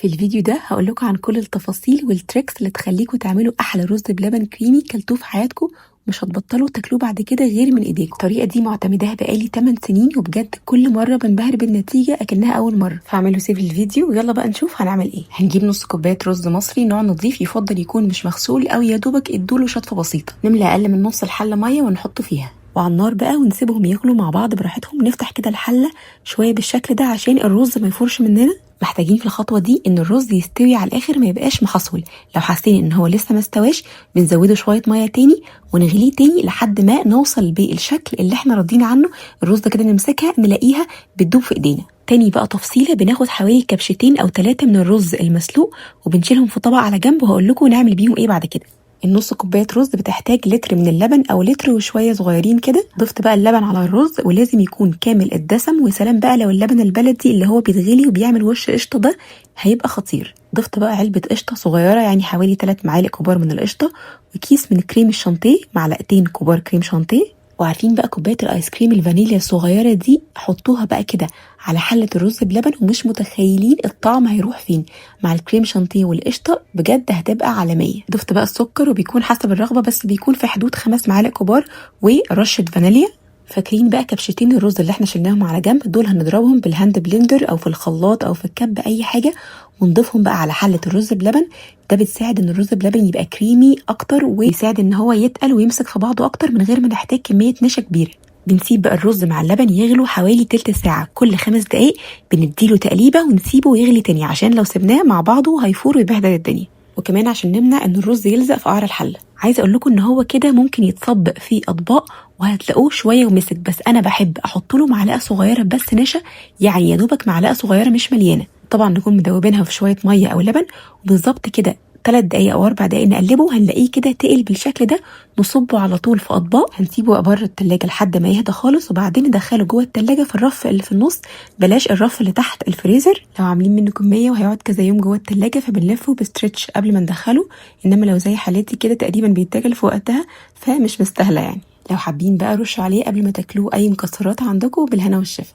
في الفيديو ده هقول لكم عن كل التفاصيل والتريكس اللي تخليكم تعملوا احلى رز بلبن كريمي كلتوه في حياتكم. مش هتبطلوا تاكلوه بعد كده غير من ايديكم. الطريقه دي معتمداها بقالي 8 سنين وبجد كل مره بنبهر بالنتيجه اكنها اول مره. فاعملوا سيف للفيديو ويلا بقى نشوف هنعمل ايه. هنجيب نص كوبايه رز مصري نوع نظيف، يفضل يكون مش مغسول او يا دوبك ادوله شطفه بسيطه. نملى اقل من نص الحله ميه ونحطه فيها وعلى النار بقى ونسيبهم يغلوا مع بعض براحتهم. نفتح كده الحله شويه بالشكل ده عشان الرز ما يفورش مننا. محتاجين في الخطوه دي ان الرز يستوي على الاخر، ما يبقاش محصول. لو حاسين ان هو لسه ما استواش بنزوده شويه ميه تاني ونغليه تاني لحد ما نوصل بالشكل اللي احنا راضيين عنه. الرز ده كده نمسكها نلاقيها بتدوب في ايدينا. تاني بقى تفصيله، بناخد حوالي كبشتين او 3 من الرز المسلوق وبنشيلهم في طبق على جنب، وهقول لكم نعمل بيهم ايه بعد كده. النص كوبايه رز بتحتاج لتر من اللبن او لتر وشويه صغيرين كده. ضفت بقى اللبن على الرز ولازم يكون كامل الدسم، وسلام بقى لو اللبن البلدي اللي هو بيتغلي وبيعمل وش قشطه ده هيبقى خطير. ضفت بقى علبه قشطه صغيره، يعني حوالي 3 معالق كبار من القشطه، وكيس من كريم الشانتيه، معلقتين كبار كريم شانتيه. وعارفين بقى كوبايه الايس كريم الفانيليا الصغيره دي، حطوها بقى كده على حله الرز بلبن ومش متخيلين الطعم هيروح فين مع الكريم شانتيه والقشطه، بجد هتبقى عالميه. ضفت بقى السكر وبيكون حسب الرغبه، بس بيكون في حدود 5 معالق كبار ورشه فانيليا. فاكرين بقى كبشتين الرز اللي احنا شلناهم على جنب دول؟ هنضربهم بالهاند بلندر او في الخلاط او في الكب اي حاجه ونضيفهم بقى على حله الرز بلبن. ده بتساعد ان الرز بلبن يبقى كريمي اكتر، ويساعد ان هو يتقل ويمسك في بعضه اكتر من غير ما نحتاج كميه نشا كبيره. بنسيب بقى الرز مع اللبن يغلوا حوالي تلت ساعه، كل 5 دقايق بنديله تقليبه ونسيبه يغلي تاني، عشان لو سبناه مع بعضه هيفور ويبهدل الدنيا، وكمان عشان نمنع ان الرز يلزق في قعر الحله. عايزه اقول لكم ان هو كده ممكن يتصب في اطباق وهتلاقوه شويه ومسك، بس انا بحب احط له معلقه صغيره بس نشا، يعني يا دوبك معلقه صغيره مش مليانه. طبعا نكون مدوبينها في شويه ميه او لبن، وبالظبط كده 3 دقايق او 4 دقايق نقلبه هنلاقيه كده تقل بالشكل ده. نصبه على طول في اطباق، هنسيبه بره التلاجة لحد ما يهدى خالص، وبعدين ندخله جوه التلاجة في الرف اللي في النص، بلاش الرف اللي تحت الفريزر. لو عاملين منه كميه وهيقعد كذا يوم جوه التلاجة فبنلفه بستريتش قبل ما ندخله، انما لو زي حالتي كده تقريبا بيتاكل في وقتها فمش مستاهله يعني. لو حابين بقى رشوا عليه قبل ما تاكلوه اي مكسرات عندكم بالهنا والشفا.